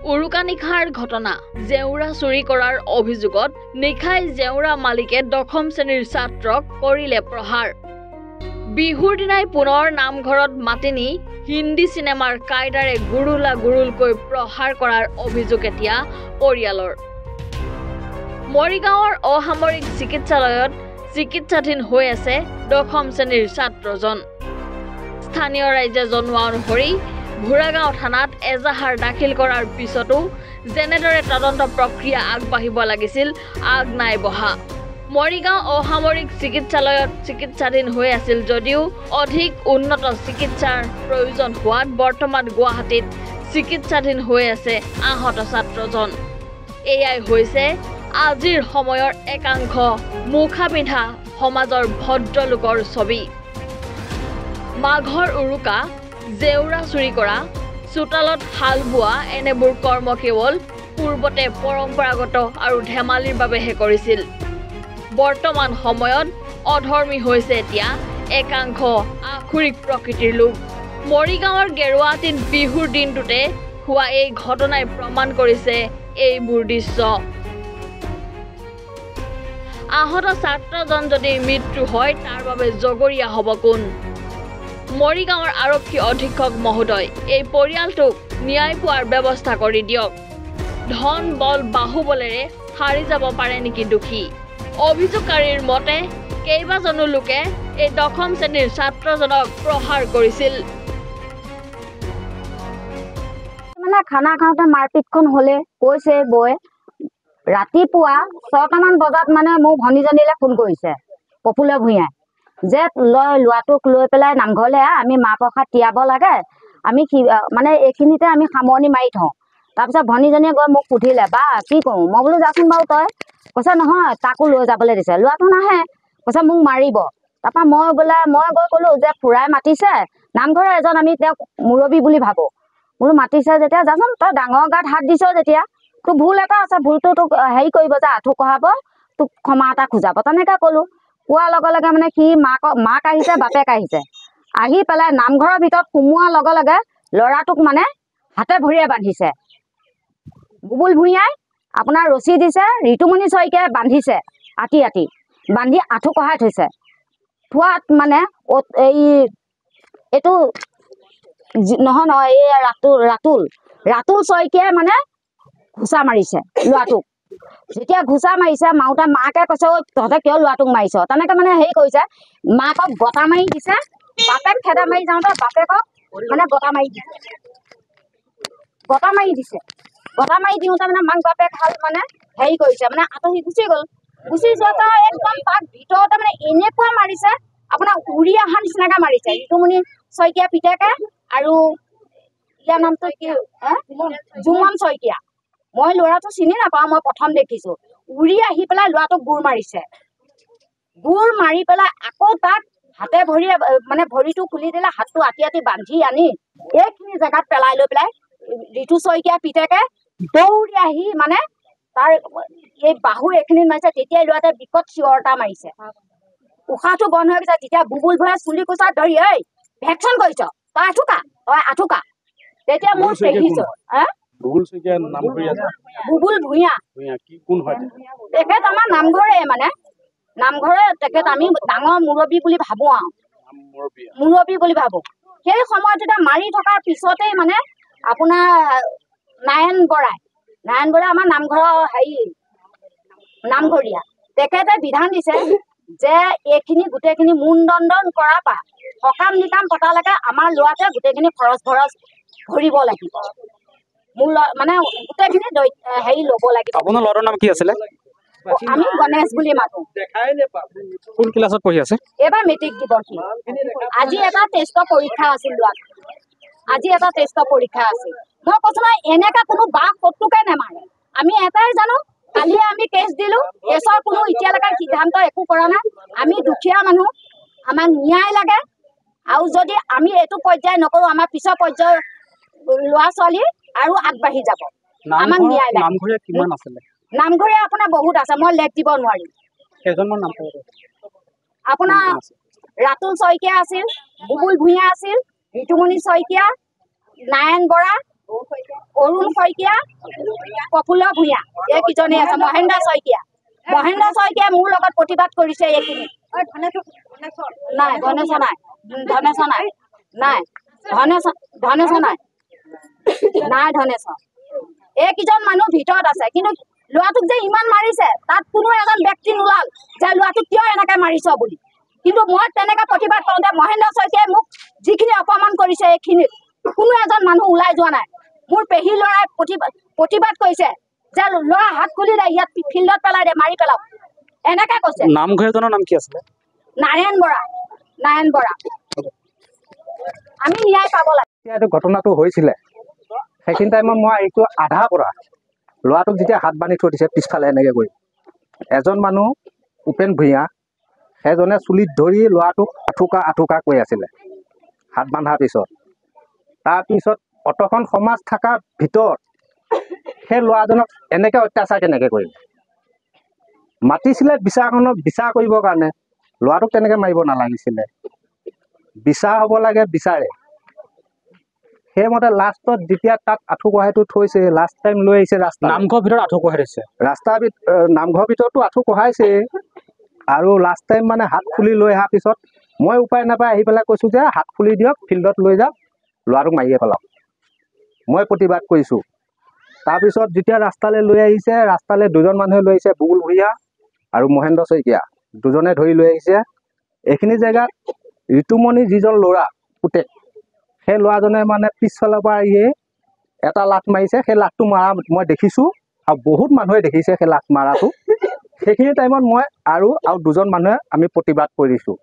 উৰুকা নিশাৰ ঘটনা জেউৰা চুৰি কৰাৰ অভিযোগত নিশাই জেউৰা মালিকে দশম শ্ৰেণীৰ ছাত্ৰক কৰিলে প্ৰহাৰ। বিহুৰ দিনাই পুনৰ নামঘৰত মাতি নি হিন্দী চিনেমাৰ কায়দাৰে গুৰুলকৈ প্ৰহাৰ কৰাৰ অভিযোগ এতিয়া পৰিয়ালৰ। মৰিগাঁৱৰ অসামৰিক চিকিৎসালয়ত চিকিৎসাধীন হৈ আছে দশম শ্ৰেণীৰ ছাত্ৰজন। স্থানীয় ৰাইজে জনোৱা অনুসৰি ভোৰাগাঁও থানাত এজাহাৰ দাখিল কৰাৰ পিছতো যেনেদৰে তদন্ত প্ৰক্ৰিয়া আগবাঢ়িব লাগিছিল আগ নাই বহা। মৰিগাঁও অসামৰিক চিকিৎসালয়ত চিকিৎসাধীন হৈ আছিল যদিও অধিক উন্নত চিকিৎসাৰ প্ৰয়োজন হোৱাত বৰ্তমান গুৱাহাটীত চিকিৎসাধীন হৈ আছে আহত ছাত্ৰজন। এয়াই হৈছে আজিৰ সময়ৰ একাংশ মুখা পিন্ধা সমাজৰ ভদ্ৰলোকৰ ছবি। মাঘৰ উৰুকা, জেউৰা চুৰি কৰা, চোতালত হাল বোৱা এনেবোৰ কৰ্ম কেৱল পূৰ্বতে পৰম্পৰাগত আৰু ধেমালিৰ বাবেহে কৰিছিল। বৰ্তমান সময়ত অধৰ্মী হৈছে এতিয়া একাংশ আখুৰিক প্ৰকৃতিৰ লোক। মৰিগাঁৱৰ গেৰুৱাহাটীত বিহুৰ দিনটোতে হোৱা এই ঘটনাই প্ৰমাণ কৰিছে এইবোৰ দৃশ্য। আহত ছাত্ৰজন যদি মৃত্যু হয় তাৰ বাবে জগৰীয়া হ'ব কোন? মৰিগাঁৱৰ আৰক্ষী অধীক্ষক মহোদয়, এই পৰিয়ালটোক ন্যায় পোৱাৰ ব্যৱস্থা কৰি দিয়ক। ধন বল বাহুবলেৰে হাৰি যাব পাৰে নেকি দোষী? অভিযোগকাৰীৰ মতে কেইবাজনো লোকে এই দশম শ্ৰেণীৰ ছাত্ৰজনক প্ৰহাৰ কৰিছিল। মানে খানা খাওঁতে মাৰপিটখন হ'লে কৈছে বৌয়ে ৰাতিপুৱা 6টামান বজাত মানে মোৰ ভনীজনীলৈ ফোন কৰিছে প্ৰফুল্ল ভূঞাই যে ল'ৰাটোক লৈ পেলাই নামঘৰলৈ আমি মাহ প্ৰসাদ তিয়াব লাগে, আমি মানে এইখিনিতে আমি সামৰণি মাৰি থওঁ। তাৰপিছত ভনীজনীয়ে গৈ মোক সুধিলে বা কি কৰোঁ? মই বোলো যাচোন বাৰু তই। কৈছে নহয় তাকো লৈ যাবলৈ দিছে। ল'ৰাটো নাহে, কৈছে মোক মাৰিব। তাৰপৰা মই গৈ ক'লোঁ যে খুৰাই মাতিছে নামঘৰৰ এজন আমি তেওঁক মুৰব্বী বুলি ভাবোঁ, বোলো মাতিছে যেতিয়া যাচোন, তই ডাঙৰ গাত হাত দিছ যেতিয়া তোৰ ভুল এটা আছে, ভুলটো তোক হেৰি কৰিব যে আঁঠু কঢ়াব, তোক ক্ষমা এটা খোজাব। তেনেকৈ ক'লোঁ। কোৱাৰ লগে লগে মানে সি মাক আহিছে, বাপেক আহিছে, আহি পেলাই নামঘৰৰ ভিতৰত সোমোৱাৰ লগে লগে ল'ৰাটোক মানে হাতে ভৰিয়ে বান্ধিছে। বুবুল ভূঞাই আপোনাৰ ৰছী দিছে, ঋতুমণি শইকীয়াই বান্ধিছে, আতি বান্ধি আঁঠু কঢ়াই থৈছে। থোৱাত মানে এইটো নহয় এই ৰাতুল শইকীয়াই মানে ঘোচা মাৰিছে ল'ৰাটোক। যেতিয়া ঘোচা মাৰিছে মাওঁতে মাকে কৈছে ঐ তহঁতে কিয় ল'ৰাটোক মাৰিছ? তেনেকৈ মানে হেৰি কৰিছে, মাকক গটা মাৰি দিছে। বাপেক খেদা মাৰি যাওঁতে বাপেকক মানে গটা মাৰি দিছে। গটা মাৰি দিওঁতে মানে মাক বাপেক হাল মানে হেৰি কৰিছে, মানে আঁতৰি গুচি গ'ল। গুচি যোৱাতে একদম তাক ভিতৰতে মানে এনেকুৱা মাৰিছে, আপোনাৰ উৰি অহা নিচিনাকৈ মাৰিছে। ঋতুমণি শইকীয়া পিতেকে আৰু ইয়াৰ নামটো কি জুমন শইকীয়া। মই ল'ৰাটো চিনি নাপাওঁ, মই প্ৰথম দেখিছোঁ। উৰি আহি পেলাই ল'ৰাটোক গোৰ মাৰিছে। গোৰ মাৰি পেলাই আকৌ তাক হাতে ভৰিয়ে মানে ভৰিটো খুলি দিলে, হাতটো আতি বান্ধি আনি এইখিনি জেগাত পেলাই লৈ পেলাই ঋতু শইকীয়া পিতেকে দৌৰি আহি মানে তাৰ এই বাহুৰ এইখিনিত মাৰিছে। তেতিয়াই ল'ৰাটোৱে বিকট চিঞৰ এটা মাৰিছে, উশাহটো বন্ধ হৈ গৈছে। তেতিয়া বুবুল ভূঞাই চুলি কোচাত ধৰি ঐ ভেকচন কৰিছ, তই আঁঠুকা। তেতিয়া মোৰ পেহিছো বুবুল ভূঞা তেখেত আমাৰ নামঘৰে, মানে নামঘৰে তেখেত আমি ডাঙৰ মুৰব্বী বুলি ভাবোঁ আৰু মুৰব্বী বুলি ভাবোঁ। সেই সময়ত যেতিয়া মাৰি থকাৰ পিছতেই মানে আপোনাৰ নাৰায়ণ বৰাই আমাৰ নামঘৰৰ নামঘৰীয়া তেখেতে বিধান দিছে যে এইখিনি গোটেইখিনি মুণ্ডন কৰাৰ পৰা সকাম নিকাম পতালৈকে আমাৰ ল'ৰাটোৱে গোটেইখিনি খৰচ ভৰিব লাগিব। মোৰ মানে গোটেইখিনি হেৰি ল'ব লাগিব। আপোনাৰ ল'ৰাটোৰ নাম কি আছিলে? আমি গণেশ বুলি মাতো। কোন ক্লাছত পঢ়ি আছে? এইবাৰ মেট্ৰিক দিব সি। আজি এটা টেষ্টৰ পৰীক্ষা আছিল ল'ৰাটো, মই কৈছো নহয় এনেকা কোনো বাক শত্ৰুকে নেমাৰে। আমি এটাই জানো, কালিয়ে আমি কেছ দিলো, কেছৰ কোনো এতিয়ালৈকে সিদ্ধান্ত একো কৰা নাই। আমি দুখীয়া মানুহ, আমাক ন্যায় লাগে। আৰু যদি আমি এইটো পৰ্যায় নকৰো, আমাৰ পিছৰ পৰ্যায়ৰ ল'ৰা ছোৱালী আৰু আগবাঢ়ি যাব। আমাক ন্যায় লাগে। নামঘৰীয়া আপোনাৰ বহুত আছে, মই লেখ দিব নোৱাৰিম। আপোনাৰ ৰাতুল শইকীয়া আছিল, বুবুল ভূঞা আছিল, ঋতুমণি শইকীয়া, নাৰায়ণ বৰা, অৰুণ শইকীয়া, প্ৰফুল্ল ভূঞা, এইকেইজনে আছে। মহেন্দ্ৰ শইকীয়া মোৰ লগত প্ৰতিবাদ কৰিছে। এইখিনি নাই, ধনেশ্বৰ নাই, ধনেশ্বৰ নাই, নাই ধনেশ্বৰ নাই, নাই ধনেশ্বৰ। এইকেইজন মানুহ ভিতৰত আছে, কিন্তু ল'ৰাটোক যে ইমান মাৰিছে তাত কোনো এজন ব্যক্তি নোলাল যে ল'ৰাটোক কিয় এনেকে মাৰিছ বুলি। কিন্তু মই তেনেকে প্ৰতিবাদ কৰোঁতে মহেন্দ্ৰ শইকীয়াই মোক যিখিনি অপমান কৰিছে এইখিনিত কোনো এজন মানুহ ওলাই যোৱা নাই। মোৰ পেহী ল'ৰাই প্ৰতিবাদ কৰিছে যে ল'ৰা হাত খুলিলে ইয়াত ফিল্ডত পেলাই দে, মাৰি পেলাওক, এনেকে কৈছে। নামঘৰীয়াজনৰ নাম কি আছিলে? নাৰায়ণ বৰা। আমি ন্যায় পাব লাগে। এইটো ঘটনাটো হৈছিলে সেইখিনি টাইমত মই এইটো আধা পৰা ল'ৰাটোক যেতিয়া হাত বান্ধি থৈ দিছে পিছফালে এনেকৈ কৰি এজন মানুহ উপেন ভূঞা সেইজনে চুলিত ধৰি ল'ৰাটোক আঁঠুকা কৈ আছিলে হাত বান্ধাৰ পিছত। তাৰপিছত অতখন সমাজ থকাৰ ভিতৰত সেই ল'ৰাজনক এনেকৈ অত্যাচাৰ কেনেকৈ কৰিলে? মাতিছিলে বিচাৰখনক বিচাৰ কৰিবৰ কাৰণে। ল'ৰাটোক তেনেকৈ মাৰিব নালাগিছিলে, বিচাৰ হ'ব লাগে বিচাৰে। সেইমতে লাষ্টত যেতিয়া তাক আঁঠু কঢ়াইটো থৈছে, লাষ্ট টাইম লৈ আহিছে ৰাস্তা নামঘৰৰ ভিতৰত আঁঠু কঢ়াই থৈছে। নামঘৰৰ ভিতৰতো আঁঠু কঢ়াইছে আৰু লাষ্ট টাইম মানে হাত খুলি লৈ অহাৰ পিছত মই উপায় নাপাই আহি পেলাই কৈছোঁ যে হাত খুলি দিয়ক, ফিল্ডত লৈ যাওক, ল'ৰাটোক মাৰিয়ে পেলাওক। মই প্ৰতিবাদ কৰিছোঁ। তাৰপিছত যেতিয়া ৰাস্তালৈ লৈ আহিছে, ৰাস্তালৈ দুজন মানুহে লৈ আহিছে, বুবুল ভূঞা আৰু মহেন্দ্ৰ শইকীয়া, দুজনে ধৰি লৈ আহিছে। এইখিনি জেগাত ঋতুমণি যিজন ল'ৰা পুতেক, সেই ল'ৰাজনে মানে পিছফালৰ পৰা আহিয়ে এটা লাঠ মাৰিছে। সেই লাঠটো মাৰা মই দেখিছোঁ আৰু বহুত মানুহে দেখিছে সেই লাঠ মাৰাটো। সেইখিনি টাইমত মই আৰু দুজন মানুহে আমি প্ৰতিবাদ কৰিছোঁ।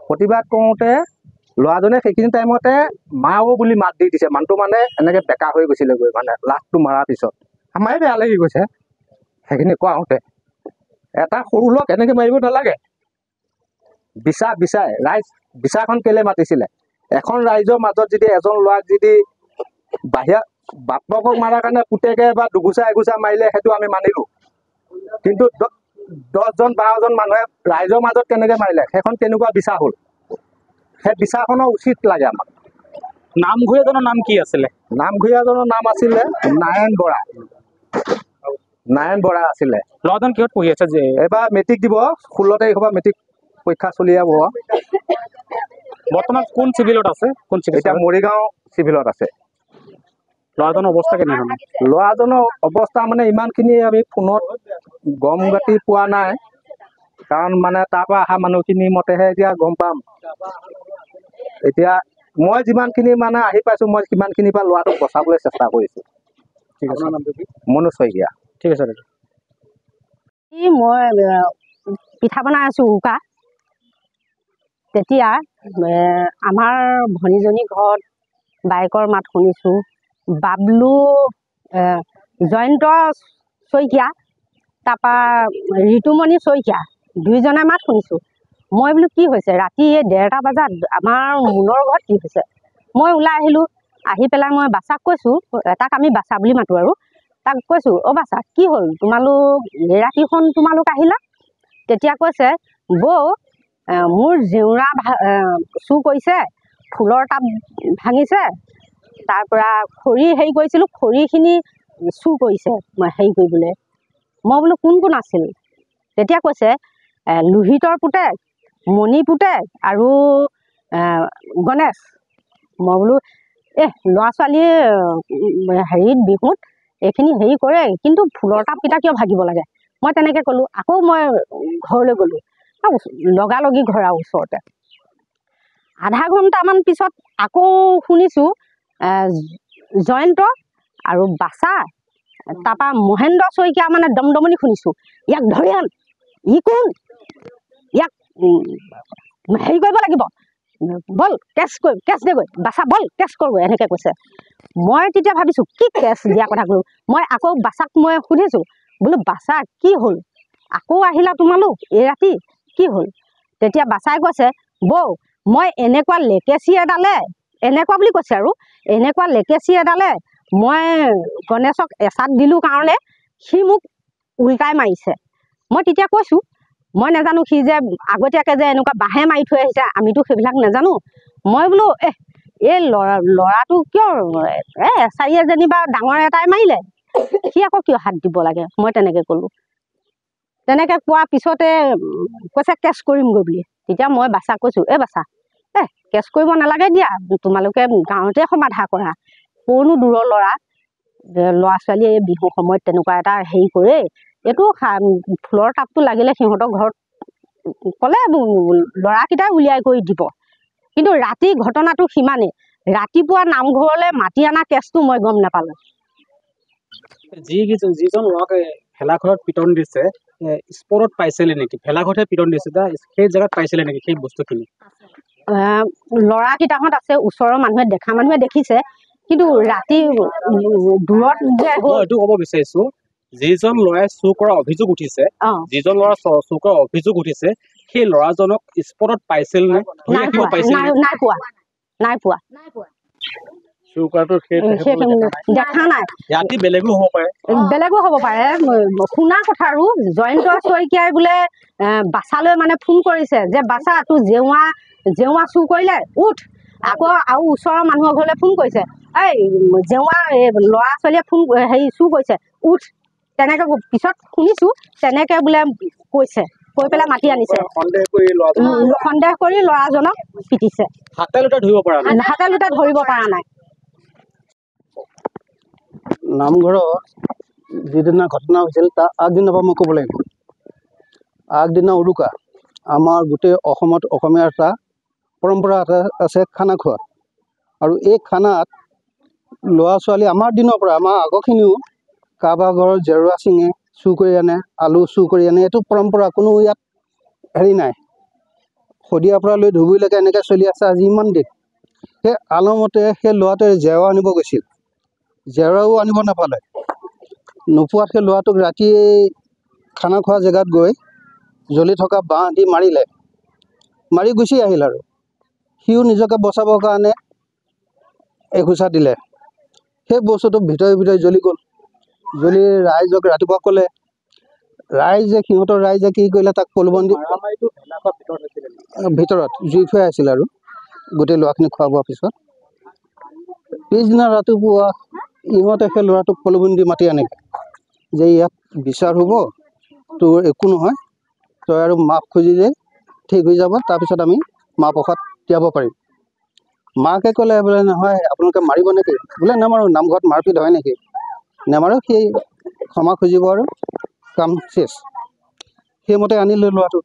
প্ৰতিবাদ কৰোঁতে ল'ৰাজনে সেইখিনি টাইমতে মাও বুলি মাত দি দিছে। মানুহটো মানে এনেকৈ বেকা হৈ গৈছিলে গৈ, মানে লাঠটো মৰাৰ পিছত আমাৰে বেয়া লাগি গৈছে সেইখিনি কোৱাওঁতে। এটা সৰু ল'ৰাক এনেকৈ মাৰিব নালাগে। বিচাৰে ৰাইজ বিচাৰখন কেলে মাতিছিলে? এখন ৰাইজৰ মাজত যদি এজন ল'ৰাক যদি বাহিৰা বাপকক মাৰাৰ কাৰণে পুতেকে বা দুগুচা এগুচা মাৰিলে সেইটো আমি মানিলোঁ, কিন্তু 10জন 12জন মানুহে ৰাইজৰ মাজত কেনেকৈ মাৰিলে সেইখন কেনেকুৱা বিচাৰ হ'ল? সেই বিচাৰখনৰ উচিত লাগে আমাক। নামঘৰীয়াজনৰ নাম কি আছিলে? নামঘৰীয়াজনৰ নাম আছিলে নাৰায়ণ বৰা আছিলে। ল'ৰাজন কিহত পঢ়ি আছে? যে এইবাৰ মেট্ৰিক দিব, 16 তাৰিখৰ পৰা মেট্ৰিক পৰীক্ষা চলি যাব। বৰ্তমান কোন চিভিলত আছে? এতিয়া মৰিগাঁও চিভিলত আছে। ল'ৰাজনৰ অৱস্থা কেনেধৰণৰ? ল'ৰাজনৰ অৱস্থা মানে ইমানখিনি আমি ফোনত গম গতি পোৱা নাই, কাৰণ মানে তাৰ পৰা অহা মানুহখিনি মতেহে এতিয়া গম পাম। এতিয়া মই যিমানখিনি মানে আহি পাইছোঁ, মই সিমানখিনিৰ পৰা ল'ৰাটোক বচাবলৈ চেষ্টা কৰিছোঁ। ঠিক আছে। মনোজ শইকীয়া। ঠিক আছে। মই পিঠা বনাই আছোঁ উৰুকা। তেতিয়া আমাৰ ভনীজনী ঘৰত বাইকৰ মাত শুনিছোঁ। বাবলু, জয়ন্ত শইকীয়া, তাৰপৰা ঋতুমণি শইকীয়া, দুইজনে মাত শুনিছোঁ। মই বোলো কি হৈছে? ৰাতি 1:30 বজাত আমাৰ মুনৰ ঘৰত কি হৈছে? মই ওলাই আহিলোঁ। আহি পেলাই মই বাচাক কৈছোঁ, তাক আমি বাচা বুলি মাতোঁ আৰু, তাক কৈছোঁ, অ' বাচা কি হ'ল? ৰাতিখন তোমালোক আহিলা? তেতিয়া কৈছে, বৌ মোৰ জেউৰা চুৰ কৰিছে, ফুলৰ টাব ভাঙিছে, তাৰপৰা খৰি হেৰি কৰিছিলোঁ, খৰিখিনি চুৰ কৰিছে হেৰি কৰিবলৈ। মই বোলো কোন কোন আছিল? তেতিয়া কৈছে লোহিতৰ পুতেক, মণি পুতেক আৰু গণেশ। মই বোলো ল'ৰা ছোৱালীয়ে হেৰিত বিহুত এইখিনি হেৰি কৰে, কিন্তু ফুলৰ টাবকেইটা কিয় ভাগিব লাগে? মই তেনেকৈ ক'লোঁ। আকৌ মই ঘৰলৈ গ'লোঁ, লগালগি ঘৰ আৰু ওচৰতে। আধা ঘণ্টামান পিছত আকৌ শুনিছোঁ জয়ন্ত আৰু বাচা, তাৰপৰা মহেন্দ্ৰ শইকীয়া মানে দমদমনি শুনিছোঁ, ইয়াক ধৰি আন, ই কোন, ইয়াক হেৰি কৰিব লাগিব, বল কেছ দেগৈ, বাচা বল কেছ কৰোঁ, এনেকৈ কৈছে। মই তেতিয়া ভাবিছোঁ কি কেছ দিয়া কথা কৰোঁ। মই আকৌ বাচাক মই সুধিছোঁ, বোলো বাচা কি হ'ল? আকৌ আহিলা তোমালোক এই ৰাতি, কি হ'ল? তেতিয়া বাচাই কৈছে, বৌ মই এনেকুৱা লেকেচি এডালে, এনেকুৱা বুলি কৈছে আৰু, এনেকুৱা লেকেচি এডালে মই গণেশক এচাত দিলোঁ কাৰণে সি মোক উল্টাই মাৰিছে। মই তেতিয়া কৈছোঁ, মই নাজানো সি যে আগতীয়াকৈ যে এনেকুৱা বাঁহে মাৰি থৈ আহিছে, আমিতো সেইবিলাক নাজানো। মই বোলো এই ল'ৰাটো কিয় এছাৰি এজনী বা ডাঙৰ এটাই মাৰিলে, সি আকৌ কিয় হাত দিব লাগে, মই তেনেকৈ ক'লোঁ। তেনেকৈ কোৱাৰ পিছতে কৈছে কেছ কৰিমগৈ বুলি। তেতিয়া মই বাচ্চাক কৈছোঁ, বাচ্চা কেছ কৰিব নালাগে দিয়া, তোমালোকে গাঁৱতে সমাধা কৰা, কোনো দূৰৰ ল'ৰা ছোৱালীয়ে এই বিহু সময়ত তেনেকুৱা এটা হেৰি কৰে, এইটো ফুলৰ টাবটো লাগিলে সিহঁতৰ ঘৰত ক'লে ল'ৰাকেইটাই উলিয়াই কৰি দিব। কিন্তু ৰাতি ঘটনাটো সিমানেই, ৰাতিপুৱা নামঘৰলৈ মাতি অনা কেছটো মই গম নাপালোঁ। যিজন ল'ৰাক ভেলাঘৰত পিটন দিছে স্পটত পাইছিলে নেকি? ভেলাঘৰতে পিটন দিছে, সেই জেগাত পাইছিলে নেকি সেই বস্তুখিনি? ল'ৰাকেইটাহঁত আছে, ওচৰৰ মানুহে দেখা মানুহে দেখিছে, কিন্তু ৰাতি দূৰত যে এইটো ক'ব বিচাৰিছো, যিজন ল'ৰাই চুৰ কৰা অভিযোগ উঠিছে, যিজন ল'ৰা চুৰ কৰা অভিযোগ উঠিছে, সেই ল'ৰাজনক স্পটত পাইছিল নে? নাই পোৱা। চুৰ কৰাটো দেখা নাই। ৰাতি বেলেগো হ'ব পাৰে, শুনা কথা আৰু জয়ন্ত শইকীয়াই বোলে বাচ্চালৈ মানে ফোন কৰিছে যে বাচ্চা তোৰ জেওৱা চুৰ কৰিলে উঠ। আকৌ আৰু ওচৰৰ মানুহৰ ঘৰলৈ ফোন কৰিছে, এই জেওৱা ল'ৰা ছোৱালীয়ে চুৰ কৰিছে উঠ। তেনেকৈ পিছত শুনিছোঁ তেনেকৈ বোলে কৈছে, কৈ পেলাই মাতি আনিছে, সন্দেহ কৰি ল'ৰাজনক পিটিছে। হাতে লোটা ধৰিব পৰা নাই। নামঘৰত যিদিনা ঘটনা হৈছিল তাৰ আগদিনাৰ পৰা মই ক'ব লাগিব। আগদিনা উৰুকা, আমাৰ গোটেই অসমত অসমীয়াৰ এটা পৰম্পৰা এটা আছে খানা খোৱা, আৰু এই খানাত ল'ৰা ছোৱালী আমাৰ দিনৰ পৰা, আমাৰ আগৰখিনিও কাৰোবাৰ ঘৰৰ জেৰুৱা ছিঙে, চুৰ কৰি আনে, আলু চুৰ কৰি আনে, এইটো পৰম্পৰা, কোনো ইয়াত হেৰি নাই। শদিয়াৰ পৰা লৈ ধুবুৰীলৈকে এনেকৈ চলি আছে আজি ইমান দিন। সেই আলমতে সেই ল'ৰাটোৱে জেওৰা আনিব গৈছিল, জেওৰাও আনিব নাপালে, নোপোৱাত সেই ল'ৰাটোক ৰাতি খানা খোৱা জেগাত গৈ জ্বলি থকা বাঁহ দি মাৰিলে, মাৰি গুচি আহিল। আৰু সিও নিজকে বচাবৰ কাৰণে এঘোচা দিলে, সেই বস্তুটো ভিতৰে জ্বলি গ'ল। জ্বলি ৰাইজক ৰাতিপুৱা ক'লে, সিহঁতৰ ৰাইজে কি কৰিলে, তাক পলুবন্দি ভিতৰত জুই থৈ আছিল। আৰু গোটেই ল'ৰাখিনি খোৱা বোৱাৰ পিছত পিছদিনা ৰাতিপুৱা ইহঁতে সেই ল'ৰাটোক পলুবন্দি মাতি আনিলে যে ইয়াত বিচাৰ হ'ব, তোৰ একো নহয়, তই আৰু মাফ খুজিলে ঠিক হৈ যাব, তাৰপিছত আমি মাহ প্ৰসাদ দিয়াব পাৰিম। মাকে ক'লে বোলে নহয় আপোনালোকে মাৰিব নেকি? বোলে নামাৰো, নামঘৰত মাৰপিট হয় নেকি? নামাৰো, সেই ক্ষমা খুজিব আৰু কাম চেছ। সেইমতে আনিলে ল'ৰাটো,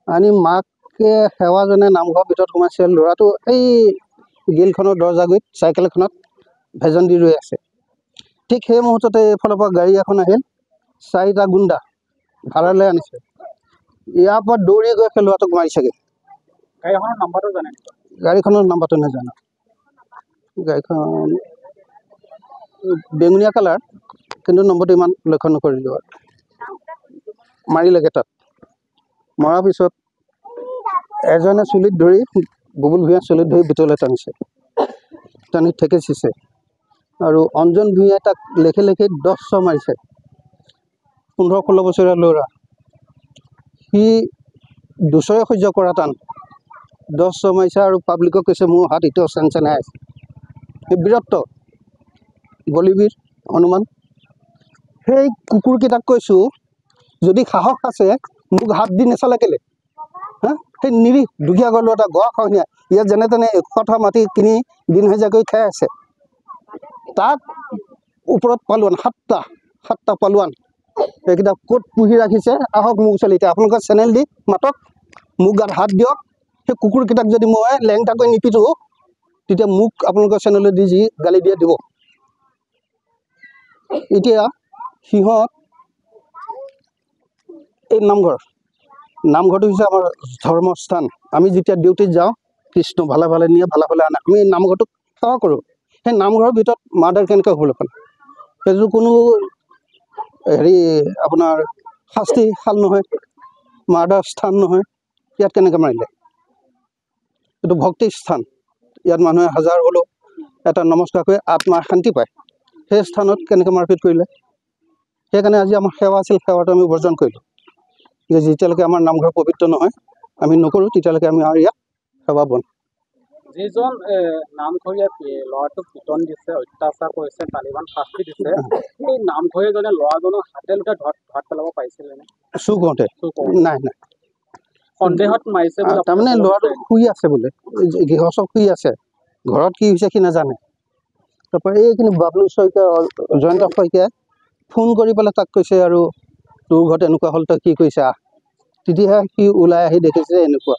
আনি মাকে সেৱাজনে নামঘৰৰ ভিতৰত সোমাইছে। ল'ৰাটো এই গিলখনৰ দৰজাগুৰিত চাইকেল এখনত ভেজন দি ৰৈ আছে। ঠিক সেই মুহূৰ্ততে এইফালৰ পৰা গাড়ী এখন আহিল, 4টা গুণ্ডা ভাড়ালৈ আনিছে, ইয়াৰ পৰা দৌৰি গৈ সেই ল'ৰাটোক মাৰিছেগৈ। গাড়ীখনৰ নাম্বাৰটো নাজানো, গাড়ীখন বেঙুনীয়া কালাৰ, কিন্তু নম্বৰটো ইমান লক্ষ্য নকৰিলোঁ। আৰু মাৰিলেগৈ তাত। মৰাৰ পিছত এজনে চুলিত ধৰি, বুবুল ভূঞা চুলিত ধৰি ভিতৰলৈ টানিছে, টানি ঠেকেচিছে, আৰু অঞ্জন ভূঞাই তাক লেখি 10 চৰ মাৰিছে। 15-16 বছৰীয়া ল'ৰা, সি দুচৰে সহ্য কৰা টান, 10 চৰ মাৰিছে। আৰু পাব্লিকক কৈছে মোৰ হাত এতিয়াও চেনচেনাই আছে। সেই বীৰত্ব, বলিবীৰ হনুমান। সেই কুকুৰকেইটাক কৈছোঁ যদি সাহস আছে মোক হাত দি নেচালে কেলে? সেই নিৰীহ দুখীয়া ঘৰ ল'ৰা এটা গৰাখহনীয়া, ইয়াত যেনে তেনে 1 কঠা মাটি কিনি দিন হাজিৰা কৰি খাই আছে, তাক ওপৰত পালোৱান 7টা পালোৱান, এইকেইটা ক'ত পুহি ৰাখিছে আহক মোৰ ওচৰলৈ। এতিয়া আপোনালোকৰ চেনেল দি মাতক, মোক গাত হাত দিয়ক। সেই কুকুৰকেইটাক যদি মই লেংটাকৈ নিপিটো, তেতিয়া মোক আপোনালোকৰ চেনেলত দি যি গালি দিয়ে দিব। এতিয়া সিহঁত এই নামঘৰটো হৈছে আমাৰ ধৰ্মস্থান। আমি যেতিয়া ডিউটিত যাওঁ, কৃষ্ণ ভালে ভালে নিয়ে, ভালে ভালে আনে, আমি নামঘৰটোক সেৱা কৰোঁ। সেই নামঘৰৰ ভিতৰত মাৰ্ডাৰ কেনেকৈ হ'বলৈ পালে? সেইটো কোনো আপোনাৰ শাস্তি শাল নহয়, মাৰ্ডাৰ স্থান নহয়। ইয়াত কেনেকৈ মাৰিলে? এইটো ভক্তি স্থান, ইয়াত মানুহে হাজাৰ হ'লেও এটা নমস্কাৰ কৰি আত্মাৰ শান্তি পায়। সেই স্থানত কেনেকৈ মাৰপিট কৰিলে? সেইকাৰণে আজি আমাৰ সেৱা আছিল, সেৱাটো আমি বৰ্জন কৰিলোঁ যে যেতিয়ালৈকে আমাৰ নামঘৰ পবিত্ৰ নহয়, আমি নকৰোঁ, তেতিয়ালৈকে আমি আৰু ইয়াত সেৱা বন্ধ। যিজন নামঘৰীয়া ল'ৰাটোক পিটন দিছে, অত্যাচাৰ কৰিছে, তালিবান শাস্তি দিছে, সেই নামঘৰীয়াজনে ল'ৰাজনক হাতে লোটে ধৰাত পেলাব পাৰিছিলে নে? চুৰ কৰোঁতে নাই নাই, সন্দেহত মাৰিছে বুলি তাৰমানে ল'ৰাটো শুই আছে বোলে, গৃহস্থ শুই আছে, ঘৰত কি হৈছে সি নাজানে। তাৰপৰা এইখিনি বাবলু শইকীয়া, জয়ন্ত শইকীয়াই ফোন কৰি পেলাই তাক কৈছে আৰু তোৰ ঘৰত এনেকুৱা হ'ল, তই কি কৰিছে আহ। তেতিয়াহে সি ওলাই আহি দেখিছে এনেকুৱা।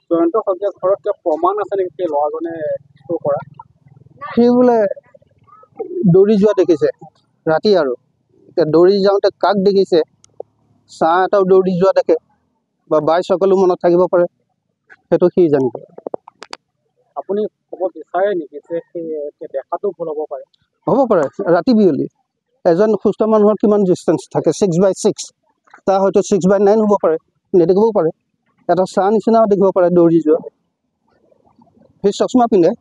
জয়ন্ত শইকীয়াৰ ঘৰত কিবা প্ৰমাণ আছে নেকি সেই ল'ৰাজনে চুৰ কৰা? সি বোলে দৌৰি যোৱা দেখিছে ৰাতি, আৰু এতিয়া দৌৰি যাওঁতে কাক দেখিছে, চাহ এটাও দৌৰি যোৱা দেখে বা বাইচাইকেলো মনত থাকিব পাৰে, সেইটো সি জানিব। আপুনি ক'ব বিচাৰে নেকি যে সেই দেখাটো ভুল হ'ব পাৰে? হ'ব পাৰে, ৰাতি বিয়লি এজন সুস্থ মানুহৰ কিমান ডিষ্টেঞ্চ থাকে, 6x6, তাৰ হয়তো 6x9 হ'ব পাৰে, নেদেখিবও পাৰে। এটা চাহ নিচিনাও দেখিব পাৰে দৌৰি যোৱা। সেই চশমা পিন্ধে,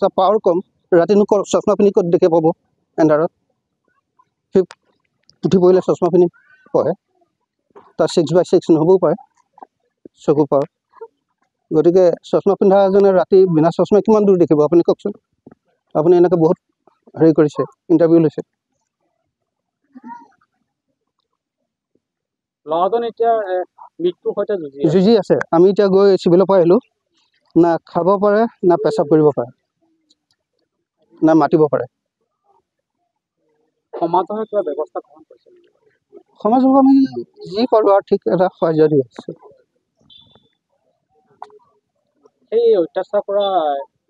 তাৰ পাৱাৰ কম, ৰাতিনো চশমা পিন্ধি ক'ত দেখি পাব এন্ধাৰত। সেই উঠি পৰিলে চশমা পিন্ধি পঢ়ে, তাৰ 6x6 নহ'বও পাৰে চকু পাৱাৰ। গতিকে চশমা পিন্ধা এজনে ৰাতি বিনা চশমা কিমান দূৰ দেখিব আপুনি কওকচোন। আপুনি এনেকৈ বহুত হেৰি কৰিছে, ইণ্টাৰভিউ লৈছে। ল'ৰাজন এতিয়া মৃত্যুৰ সৈতে যুঁজি আছে। আমি এতিয়া গৈ চিভিলৰ পৰা আহিলোঁ, না খাব পাৰে, না পেচাব কৰিব পাৰে, না মাতিব পাৰে। সমাজৰ কিবা ব্যৱস্থা গ্ৰহণ কৰিছে? সমাজক আমি যি পাৰোঁ আৰু ঠিক এটা সাহায্য দি আছোঁ। সেই অত্যাচাৰ কৰা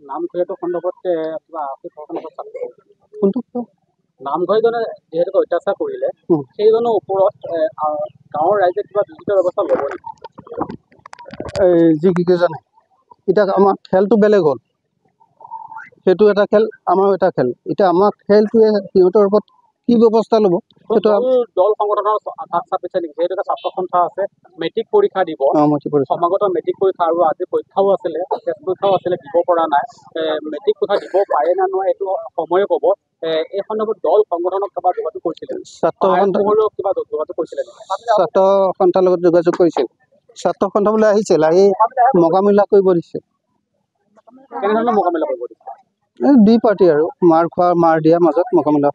নামঘৰীয়াটোৰ সন্দৰ্ভত কিবা কোনটো নামঘৰীজনে যিহেতুকে অত্যাচাৰ কৰিলে, সেইজনৰ ওপৰত গাঁৱৰ ৰাইজে কিবা বিহিত ব্যৱস্থা ল'ব নেকি? যি কি জানে, এতিয়া আমাৰ খেলটো বেলেগ হ'ল, সেইটো এটা খেল, আমাৰো এটা খেল। এতিয়া আমাৰ খেলটোৱে সিহঁতৰ ওপৰত কি ব্যৱস্থা ল'ব সেইটো দল সংগঠনৰ হাত চাপিছে নেকি? যিহেতুকে ছাত্ৰ সন্থা আছে, মেট্ৰিক পৰীক্ষা দিব, সমাগত মেট্ৰিক পৰীক্ষা, আৰু আজি পৰীক্ষাও আছিলে, টেষ্ট পৰীক্ষাও আছিলে, দিব পৰা নাই। মেট্ৰিক পৰীক্ষা দিব পাৰে নে নোৱাৰে এইটো সময়ে ক'ব। এই সন্দৰ্ভত দল সংগঠনক কিবা যোগাযোগ কৰিছিলে? ছাত্ৰ সন্থাৰ লগত যোগাযোগ কৰিছিল। ছাত্ৰ সন্থাবলৈ আহিছিল, আহি মোকাবিলা কৰিব দিছে। কেনেধৰণৰ মোকাবিলা কৰিব দিছে? দুই পাৰ্টি আৰু মাৰ খোৱা মাৰ দিয়াৰ মাজত মোকাবিলা।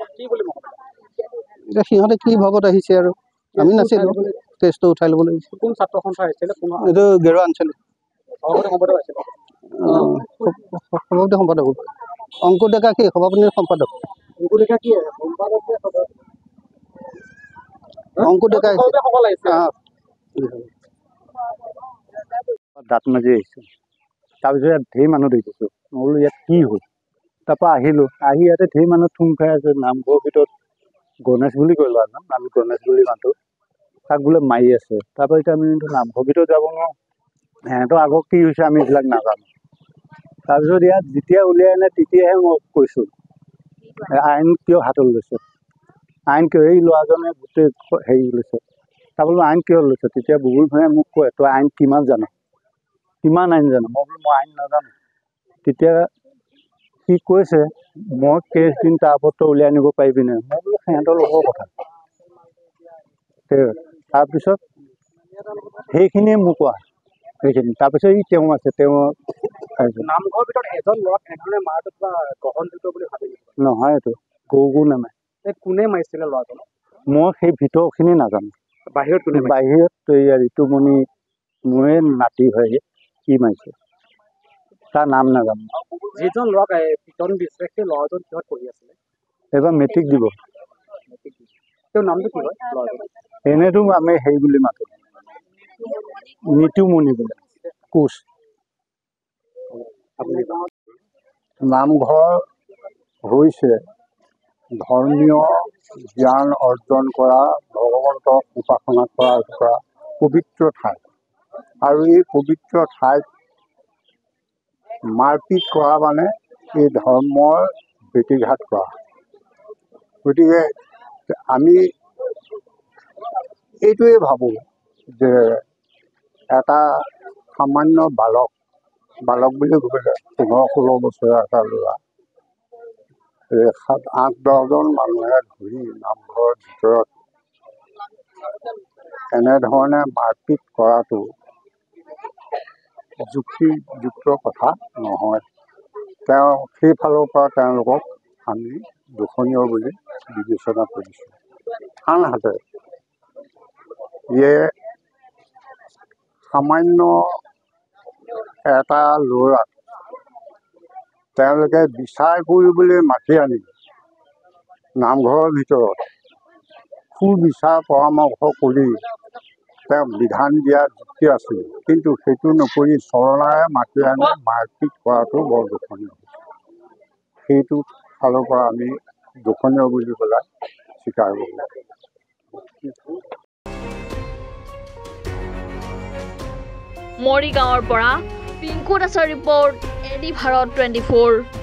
এতিয়া সিহঁতে কি ভাগত আহিছে আৰু আমি নাছিলোঁ, কেছটো উঠাই ল'বলৈ আহিছে। কোন ছাত্ৰ সন্থা আহিছিলে? এইটো গেৰুৱা আঞ্চলিক সভাপতি সম্পাদক অংকুৰ ডেকা। কি সভাপতিৰ সম্পাদক? অংকুৰ ডেকা দাঁত মাজি আহিছোঁ। তাৰপিছত ইয়াত ঢেৰ মানুহ দেখিছোঁ। মই বোলো ইয়াত কি হ'ল? তাৰপৰা আহিলোঁ, আহি ইয়াতে ঢেৰ মানুহ থুম খাই আছে। নামঘৰৰ ভিতৰত গণেশ বুলি কয় ল'ৰাজন, আমি গণেশ বুলি মাতোঁ, তাক বোলে মাৰি আছে। তাৰপৰা এতিয়া আমি নামঘৰৰ ভিতৰত যাব নোৱাৰোঁ, সিহঁতৰ আগত কি হৈছে আমি এইবিলাক নাজানো। তাৰপিছত ইয়াত যেতিয়া উলিয়াই আনে তেতিয়াহে মই কৈছোঁ আইন কিয় হাতত লৈছে, আইন কিয় এই ল'ৰাজনে গোটেই হেৰি লৈছে। তাৰ বোলো আইন কিয় লৈছে? তেতিয়া বুবুল ভূঞাই মোক কয়, তই আইন কিমান জানো, কিমান আইন জানো? মই বোলো মই আইন নাজানো। তেতিয়া সি কৈছে মই কেছ দিম, তাৰ ওপৰত তই উলিয়াই আনিব পাৰিবি নে? মই বোলো সিহঁতৰ লগৰ কথা। তাৰপিছত সেইখিনিয়ে মোক কোৱা, সেইখিনি। তাৰপিছত ই তেওঁ আছে, তেওঁ নামঘৰৰ ভিতৰত এজন ল'ৰাক এনেধৰণে মাৰাটো কিবা গ্ৰহণযোগ্য বুলি ভাবি নহয়। এইটো গৰু নামাৰে। কোনে মাৰিছিলে ল'ৰাজনক? মই সেই ভিতৰখিনি নাজানো। বাহিৰত ঋতুমণি মোৰে নাতি হয়, কি মাৰিছে তাৰ নাম নাজানো। যিজন ল'ৰাক পিটন দিছে সেই ল'ৰাজন কিহত পঢ়ি আছিলে? এইবাৰ মেট্ৰিক দিব। তেওঁৰ নামটো কি হয়? এনেতো আমি হেৰি বুলি মাতো, ঋতুমণি বুলি কোচ। নামঘৰ হৈছে ধৰ্মীয় জ্ঞান অৰ্জন কৰা, ভগৱন্তক উপাসনা কৰা পবিত্ৰ ঠাই। আৰু এই পবিত্ৰ ঠাইত মাৰপিট কৰা মানে এই ধৰ্মৰ ভেটিঘাত কৰা। গতিকে আমি এইটোৱে ভাবোঁ যে এটা সামান্য বালক বুলি ক'লে 15-16 বছৰীয়া এটা ল'ৰা, 7-8-10জন মানুহে ধৰি নামঘৰৰ ভিতৰত এনেধৰণে মাৰপিট কৰাটো যুক্তিযুক্ত কথা নহয়। তেওঁ সেইফালৰ পৰা তেওঁলোকক আমি দূষণীয় বুলি বিবেচনা কৰিছোঁ। আনহাতে ইয়ে সামান্য এটা ল'ৰাক তেওঁলোকে বিচাৰ কৰিবলৈ মাতি আনি নামঘৰৰ ভিতৰত সুবিচাৰ পৰামৰ্শ কৰি তেওঁ বিধান দিয়া যুক্তি আছিল, কিন্তু সেইটো নকৰি চৰলাৰে মাতি আনি মাৰপিট কৰাটো বৰ দুখনীয়। সেইটো ফালৰ পৰা আমি দুখনীয় বুলি পেলাই স্বীকাৰ কৰোঁ। মৰিগাঁৱৰ পৰা পিংকু দাসৰ ৰিপৰ্ট, এডি ভাৰত 24।